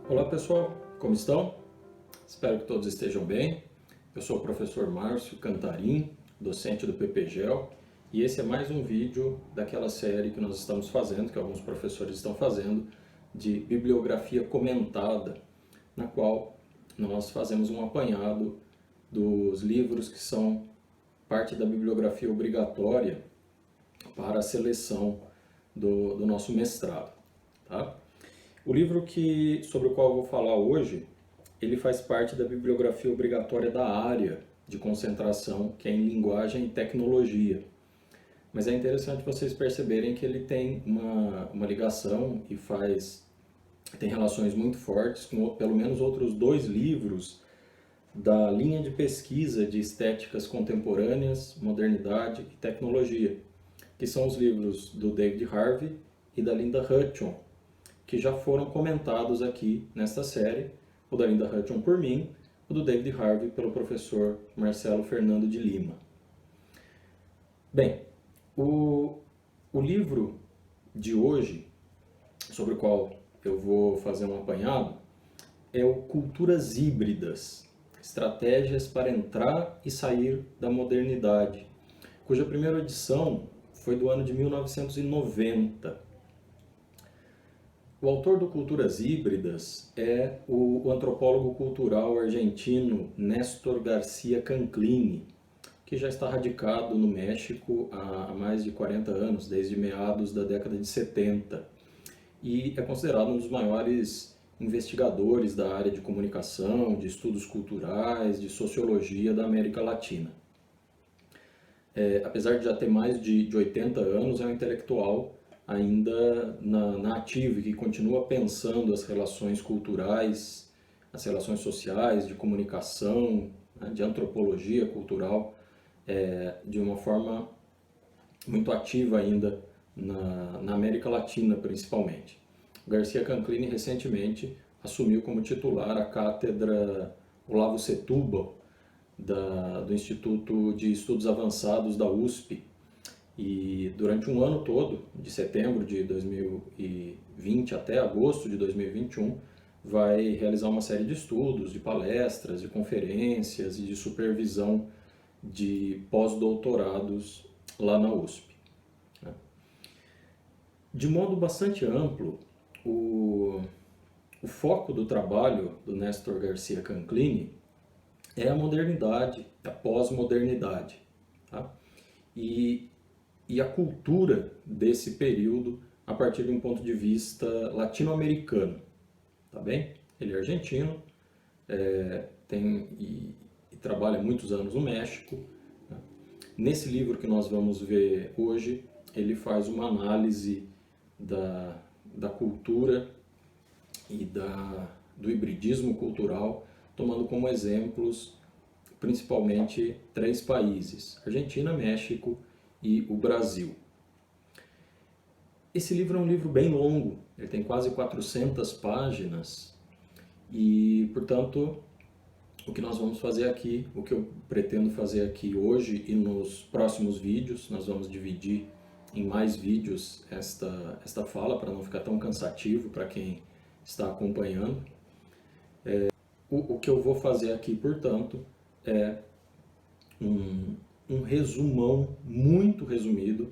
Olá pessoal, como estão? Espero que todos estejam bem. Eu sou o professor Márcio Cantarim, docente do PPGEL, e esse é mais um vídeo daquela série que nós estamos fazendo, que alguns professores estão fazendo, de bibliografia comentada, na qual nós fazemos um apanhado dos livros que são parte da bibliografia obrigatória para a seleção do nosso mestrado. Tá? O livro sobre o qual eu vou falar hoje, ele faz parte da bibliografia obrigatória da área de concentração, que é em linguagem e tecnologia. Mas é interessante vocês perceberem que ele tem uma ligação e tem relações muito fortes com pelo menos outros dois livros da linha de pesquisa de estéticas contemporâneas, modernidade e tecnologia, que são os livros do David Harvey e da Linda Hutcheon, que já foram comentados aqui nesta série, o da Linda Hutcheon por mim, o do David Harvey pelo professor Marcelo Fernando de Lima. Bem, o livro de hoje, sobre o qual eu vou fazer um apanhado, é o Culturas Híbridas, Estratégias para Entrar e Sair da Modernidade, cuja primeira edição foi do ano de 1990. O autor do Culturas Híbridas é o antropólogo cultural argentino Néstor Garcia Canclini, que já está radicado no México há mais de 40 anos, desde meados da década de 70, e é considerado um dos maiores investigadores da área de comunicação, de estudos culturais, de sociologia da América Latina. Apesar de já ter mais de 80 anos, é um intelectual ainda na ativa, que continua pensando as relações culturais, as relações sociais, de comunicação, né, de antropologia cultural, de uma forma muito ativa ainda na América Latina, principalmente. O Garcia Canclini recentemente assumiu como titular a cátedra Olavo Setúbal, do Instituto de Estudos Avançados da USP, e durante um ano todo, de setembro de 2020 até agosto de 2021, vai realizar uma série de estudos, de palestras, de conferências e de supervisão de pós-doutorados lá na USP. De modo bastante amplo, o foco do trabalho do Néstor Garcia Canclini é a modernidade, a pós-modernidade. Tá? E a cultura desse período a partir de um ponto de vista latino-americano, tá bem? Ele é argentino, e trabalha muitos anos no México. Né? Nesse livro que nós vamos ver hoje, ele faz uma análise da cultura e do hibridismo cultural, tomando como exemplos principalmente 3 países: Argentina, México e o Brasil. Esse livro é um livro bem longo, ele tem quase 400 páginas e, portanto, o que nós vamos fazer aqui, o que eu pretendo fazer aqui hoje e nos próximos vídeos, nós vamos dividir em mais vídeos esta fala para não ficar tão cansativo para quem está acompanhando. O que eu vou fazer aqui, portanto, é um resumão muito resumido,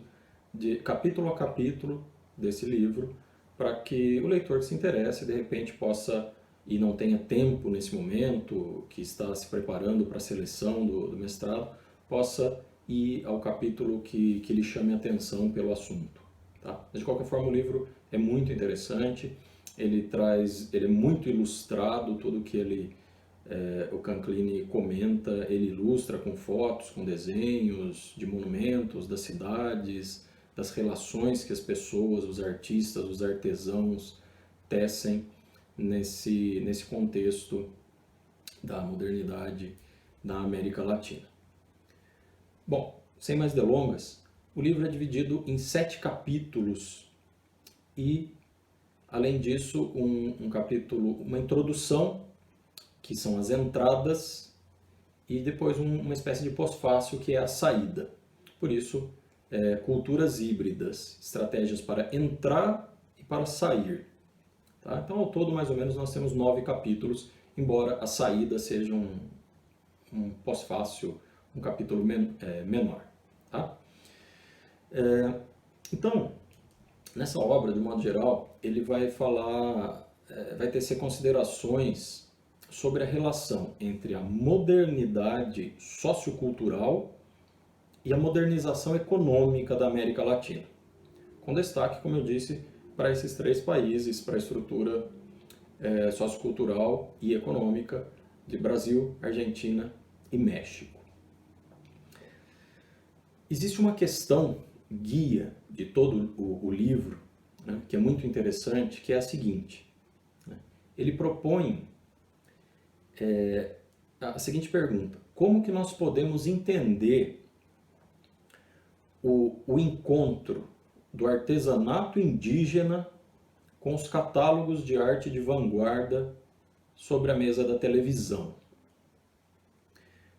de capítulo a capítulo desse livro, para que o leitor que se interesse, de repente, possa, e não tenha tempo nesse momento, que está se preparando para a seleção do mestrado, possa ir ao capítulo que lhe chame a atenção pelo assunto. Tá? De qualquer forma, o livro é muito interessante, ele é muito ilustrado, tudo que o Canclini comenta, ele ilustra com fotos, com desenhos de monumentos, das cidades, das relações que as pessoas, os artistas, os artesãos tecem nesse contexto da modernidade na América Latina. Bom, sem mais delongas, o livro é dividido em 7 capítulos e, além disso, um capítulo, uma introdução, que são as entradas, e depois uma espécie de pós-fácil, que é a saída. Por isso, culturas híbridas, estratégias para entrar e para sair. Tá? Então, ao todo, mais ou menos, nós temos 9 capítulos, embora a saída seja um pós-fácil, um capítulo menor. Tá? Então, nessa obra, de modo geral, ele vai falar, vai tecer considerações sobre a relação entre a modernidade sociocultural e a modernização econômica da América Latina. Com destaque, como eu disse, para esses 3 países, para a estrutura sociocultural e econômica de Brasil, Argentina e México. Existe uma questão guia de todo o livro, né, que é muito interessante, que é a seguinte. Né, ele propõe a seguinte pergunta: como que nós podemos entender o encontro do artesanato indígena com os catálogos de arte de vanguarda sobre a mesa da televisão?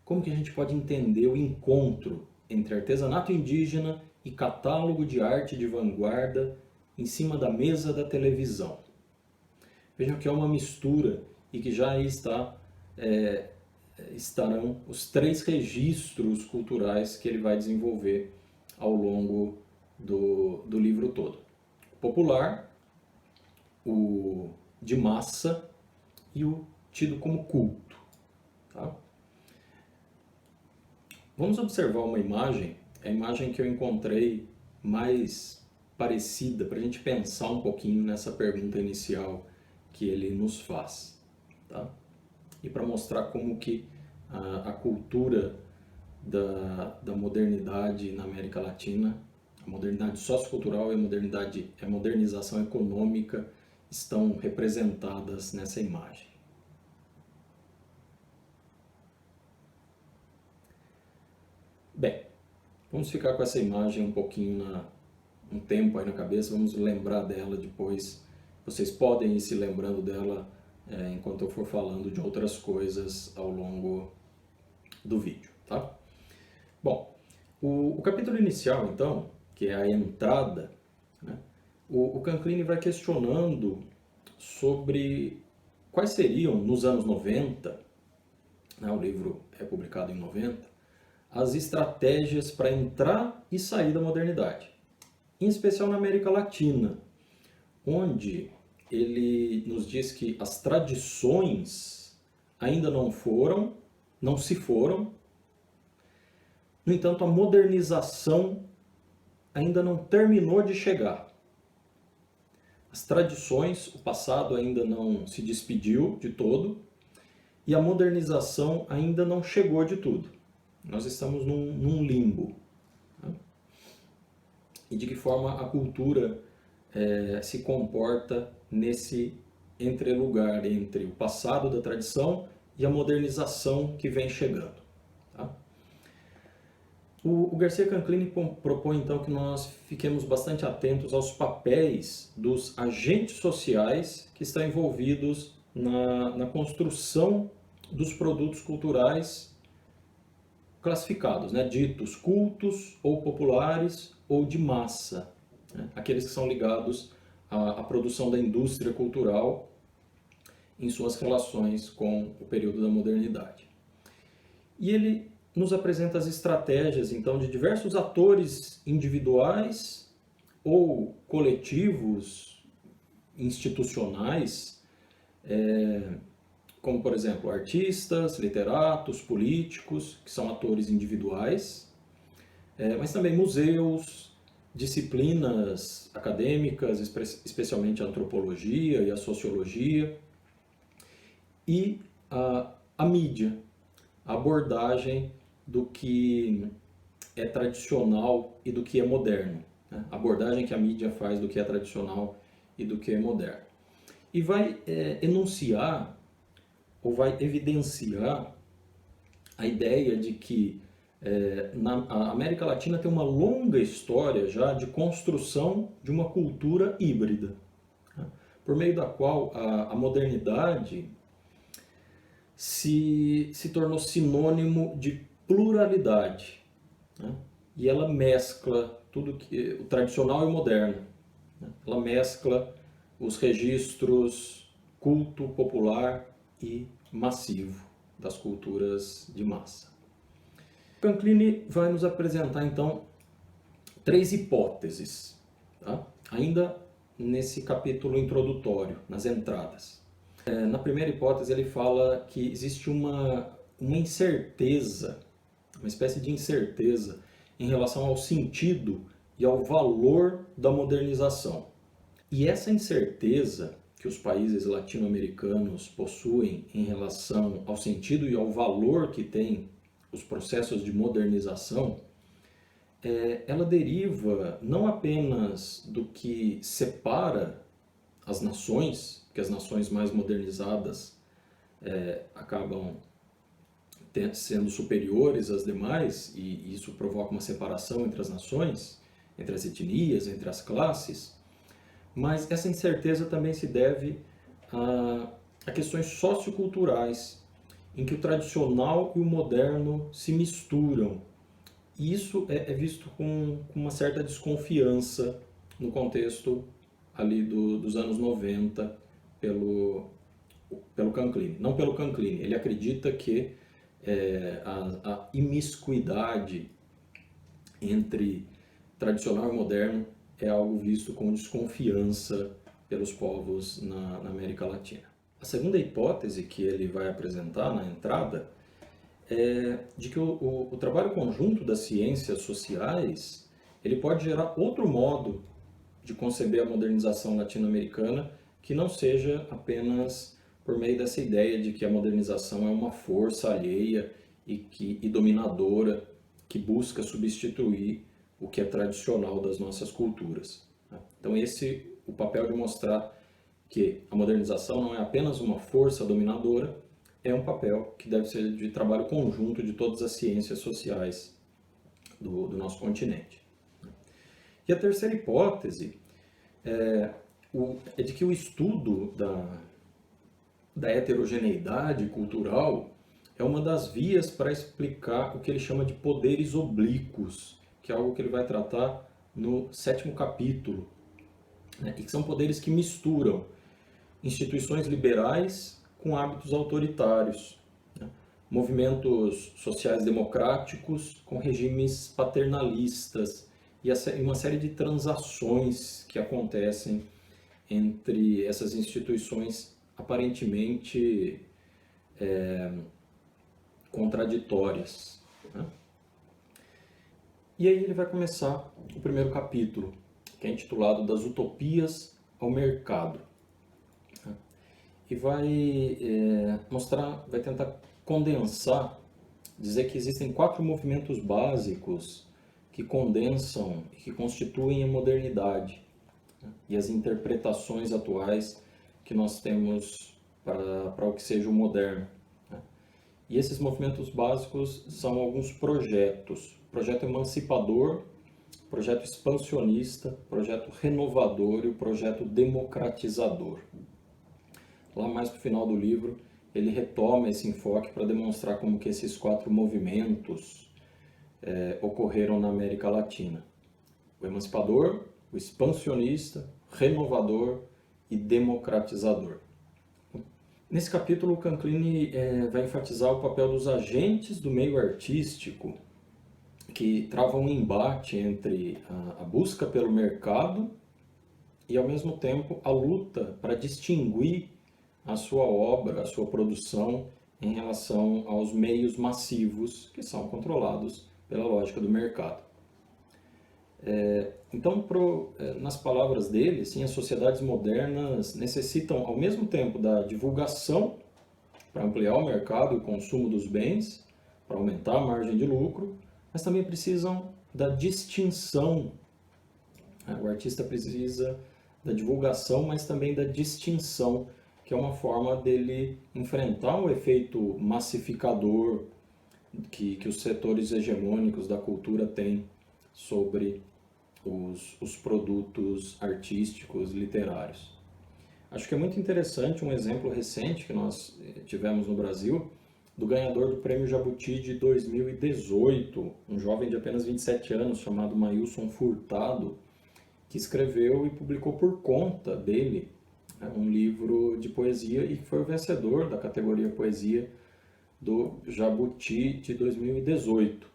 Como que a gente pode entender o encontro entre artesanato indígena e catálogo de arte de vanguarda em cima da mesa da televisão? Vejam que é uma mistura e que já aí estarão os 3 registros culturais que ele vai desenvolver ao longo do livro todo: o popular, o de massa e o tido como culto. Tá? Vamos observar uma imagem, a imagem que eu encontrei mais parecida, para a gente pensar um pouquinho nessa pergunta inicial que ele nos faz. Tá? E para mostrar como que a cultura da modernidade na América Latina, a modernidade sociocultural e a modernização econômica estão representadas nessa imagem. Bem, vamos ficar com essa imagem um pouquinho, um tempo aí na cabeça, vamos lembrar dela depois. Vocês podem ir se lembrando dela enquanto eu for falando de outras coisas ao longo do vídeo, tá? Bom, o capítulo inicial, então, que é a entrada, né, o Canclini vai questionando sobre quais seriam, nos anos 90, né, o livro é publicado em 90, as estratégias para entrar e sair da modernidade, em especial na América Latina, onde ele nos diz que as tradições ainda não se foram, no entanto, a modernização ainda não terminou de chegar. As tradições, o passado ainda não se despediu de todo e a modernização ainda não chegou de tudo. Nós estamos num limbo. Né? E de que forma a cultura se comporta nesse entrelugar entre o passado da tradição e a modernização que vem chegando. Tá? O Garcia Canclini propõe então que nós fiquemos bastante atentos aos papéis dos agentes sociais que estão envolvidos na construção dos produtos culturais classificados, né, ditos cultos ou populares ou de massa, né, aqueles que são ligados à produção da indústria cultural em suas relações com o período da modernidade. E ele nos apresenta as estratégias, então, de diversos atores individuais ou coletivos institucionais, como, por exemplo, artistas, literatos, políticos, que são atores individuais, mas também museus, disciplinas acadêmicas, especialmente a antropologia e a sociologia, e a mídia, a abordagem do que é tradicional e do que é moderno, né? A abordagem que a mídia faz do que é tradicional e do que é moderno. E vai enunciar ou vai evidenciar a ideia de que a América Latina tem uma longa história já de construção de uma cultura híbrida, né? Por meio da qual a modernidade se tornou sinônimo de pluralidade, né? E ela mescla tudo o tradicional e o moderno, né? Ela mescla os registros culto, popular e massivo das culturas de massa. Canclini vai nos apresentar então 3 hipóteses, tá? Ainda nesse capítulo introdutório, nas entradas. Na primeira hipótese ele fala que existe uma incerteza, uma espécie de incerteza em relação ao sentido e ao valor da modernização. E essa incerteza que os países latino-americanos possuem em relação ao sentido e ao valor que têm os processos de modernização, ela deriva não apenas do que separa as nações, que as nações mais modernizadas acabam sendo superiores às demais, e isso provoca uma separação entre as nações, entre as etnias, entre as classes, mas essa incerteza também se deve a questões socioculturais, em que o tradicional e o moderno se misturam. E isso é visto com uma certa desconfiança no contexto ali dos anos 90 pelo Canclini. Não pelo Canclini, ele acredita que a imiscuidade entre tradicional e moderno é algo visto com desconfiança pelos povos na América Latina. A segunda hipótese que ele vai apresentar na entrada é de que o trabalho conjunto das ciências sociais ele pode gerar outro modo de conceber a modernização latino-americana que não seja apenas por meio dessa ideia de que a modernização é uma força alheia e dominadora que busca substituir o que é tradicional das nossas culturas. Então o papel de mostrar que a modernização não é apenas uma força dominadora, é um papel que deve ser de trabalho conjunto de todas as ciências sociais do nosso continente. E a terceira hipótese é de que o estudo da heterogeneidade cultural é uma das vias para explicar o que ele chama de poderes oblíquos, que é algo que ele vai tratar no 7º capítulo, né? E que são poderes que misturam instituições liberais com hábitos autoritários, né? Movimentos sociais democráticos com regimes paternalistas e uma série de transações que acontecem entre essas instituições aparentemente contraditórias, né? E aí ele vai começar o primeiro capítulo, que é intitulado Das Utopias ao Mercado. E vai vai tentar condensar, dizer que existem 4 movimentos básicos que condensam e que constituem a modernidade, né? E as interpretações atuais que nós temos para o que seja o moderno, né? E esses movimentos básicos são alguns projetos: projeto emancipador, projeto expansionista, projeto renovador e o projeto democratizador. Lá mais para o final do livro, ele retoma esse enfoque para demonstrar como que esses 4 movimentos ocorreram na América Latina: o emancipador, o expansionista, renovador e democratizador. Nesse capítulo, o Canclini vai enfatizar o papel dos agentes do meio artístico, que travam um embate entre a busca pelo mercado e, ao mesmo tempo, a luta para distinguir a sua obra, a sua produção, em relação aos meios massivos que são controlados pela lógica do mercado. Então, nas palavras dele, sim, as sociedades modernas necessitam, ao mesmo tempo, da divulgação para ampliar o mercado e o consumo dos bens, para aumentar a margem de lucro, mas também precisam da distinção. O artista precisa da divulgação, mas também da distinção, que é uma forma dele enfrentar o efeito massificador que os setores hegemônicos da cultura têm sobre os produtos artísticos, literários. Acho que é muito interessante um exemplo recente que nós tivemos no Brasil, do ganhador do Prêmio Jabuti de 2018, um jovem de apenas 27 anos chamado Mailson Furtado, que escreveu e publicou por conta dele É um livro de poesia e que foi o vencedor da categoria Poesia do Jabuti de 2018.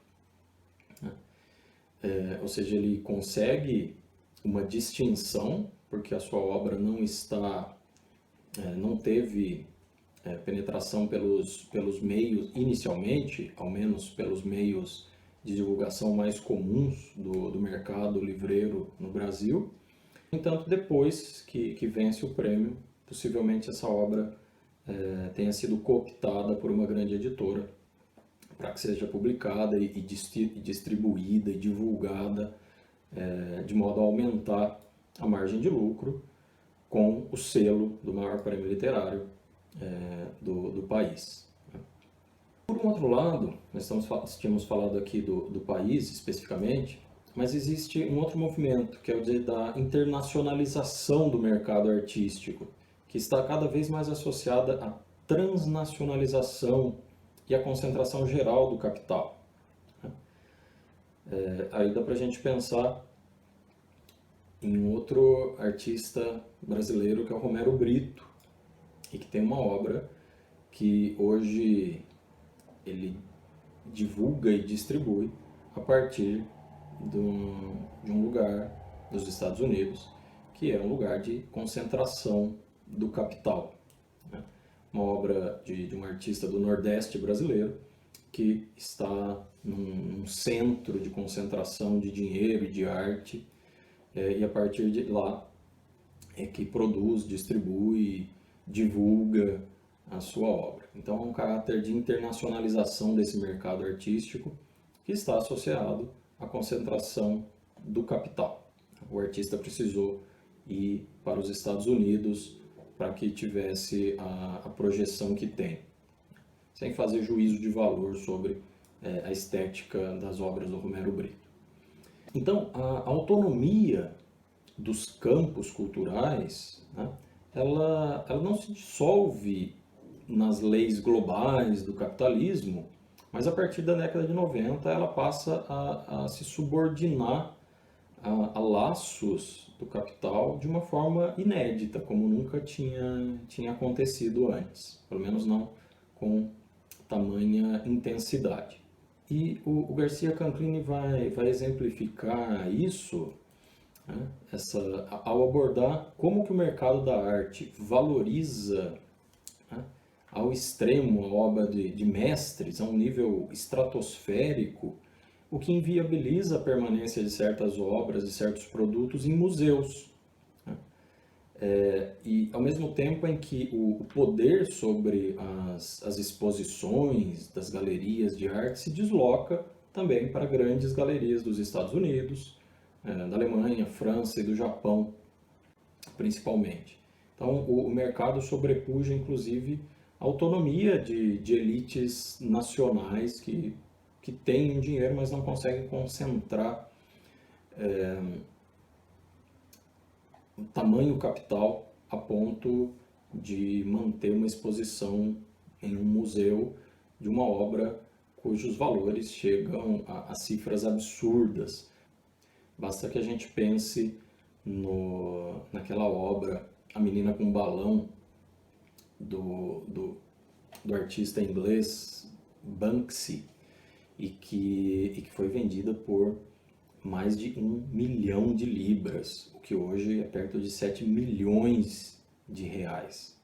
Ou seja, ele consegue uma distinção, porque a sua obra não teve penetração pelos meios, inicialmente, ao menos pelos meios de divulgação mais comuns do mercado livreiro no Brasil. No entanto, depois que vence o prêmio, possivelmente essa obra tenha sido cooptada por uma grande editora para que seja publicada e distribuída e divulgada de modo a aumentar a margem de lucro com o selo do maior prêmio literário do país. Por um outro lado, nós tínhamos falado aqui do país especificamente, mas existe um outro movimento, que é o da internacionalização do mercado artístico, que está cada vez mais associada à transnacionalização e à concentração geral do capital. Aí dá para a gente pensar em um outro artista brasileiro, que é o Romero Brito, e que tem uma obra que hoje ele divulga e distribui a partir de um lugar dos Estados Unidos, que é um lugar de concentração do capital. Uma obra de um artista do Nordeste brasileiro, que está num centro de concentração de dinheiro e de arte, e a partir de lá é que produz, distribui, divulga a sua obra. Então é um caráter de internacionalização desse mercado artístico que está associado à concentração do capital. O artista precisou ir para os Estados Unidos para que tivesse a projeção que tem, sem fazer juízo de valor sobre a estética das obras do Romero Brito. Então, a autonomia dos campos culturais, né, ela não se dissolve nas leis globais do capitalismo, mas a partir da década de 90 ela passa a se subordinar a laços do capital de uma forma inédita, como nunca tinha acontecido antes, pelo menos não com tamanha intensidade. E o Garcia Canclini vai exemplificar isso, né, ao abordar como que o mercado da arte valoriza, né, ao extremo a obra de mestres, a um nível estratosférico, o que inviabiliza a permanência de certas obras e certos produtos em museus. E ao mesmo tempo em que o poder sobre as exposições das galerias de arte se desloca também para grandes galerias dos Estados Unidos, da Alemanha, França e do Japão, principalmente. Então o mercado sobrepuja inclusive a autonomia de elites nacionais que têm dinheiro, mas não conseguem concentrar tamanho capital a ponto de manter uma exposição em um museu de uma obra cujos valores chegam a cifras absurdas. Basta que a gente pense naquela obra A Menina com Balão, do artista inglês Banksy, e que foi vendida por mais de 1 milhão de libras, o que hoje é perto de 7 milhões de reais.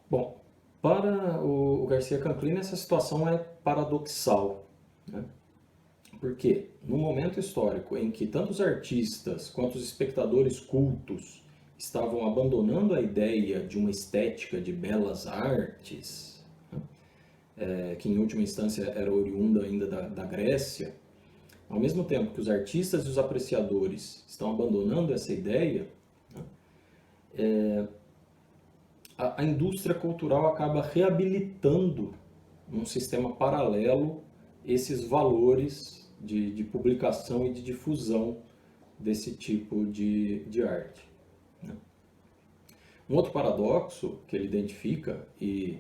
Bom, para o Garcia Canclini essa situação é paradoxal, né? Porque no momento histórico em que tanto os artistas quanto os espectadores cultos estavam abandonando a ideia de uma estética de belas artes, né, que em última instância era oriunda ainda da Grécia, ao mesmo tempo que os artistas e os apreciadores estão abandonando essa ideia, né, a indústria cultural acaba reabilitando num sistema paralelo esses valores de publicação e de difusão desse tipo de arte. Um outro paradoxo que ele identifica, e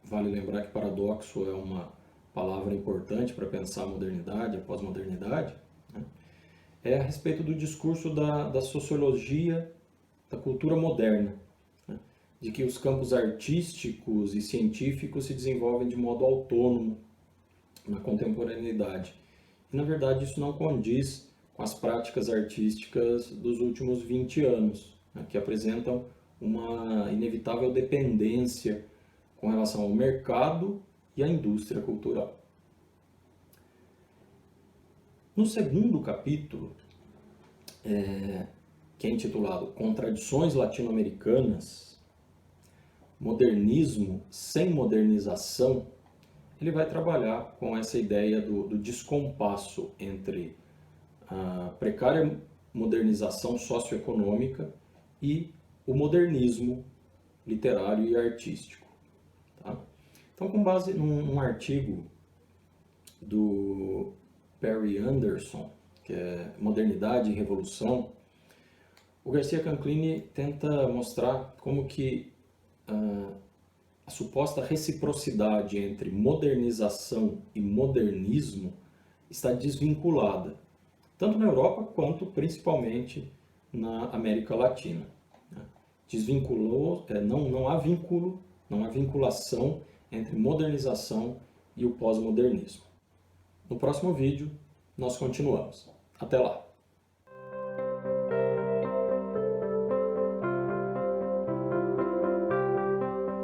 vale lembrar que paradoxo é uma palavra importante para pensar a modernidade, a pós-modernidade, né, é a respeito do discurso da sociologia da cultura moderna, né? De que os campos artísticos e científicos se desenvolvem de modo autônomo na contemporaneidade. E, na verdade, isso não condiz com as práticas artísticas dos últimos 20 anos, né, que apresentam uma inevitável dependência com relação ao mercado e à indústria cultural. No segundo capítulo, que é intitulado Contradições Latino-Americanas, Modernismo sem Modernização, ele vai trabalhar com essa ideia do descompasso entre a precária modernização socioeconômica e o modernismo literário e artístico. Tá? Então, com base num artigo do Perry Anderson, que é Modernidade e Revolução, o Garcia Canclini tenta mostrar como que a suposta reciprocidade entre modernização e modernismo está desvinculada, tanto na Europa quanto principalmente na América Latina. Desvinculou, não há vínculo, não há vinculação entre modernização e o pós-modernismo. No próximo vídeo, nós continuamos. Até lá!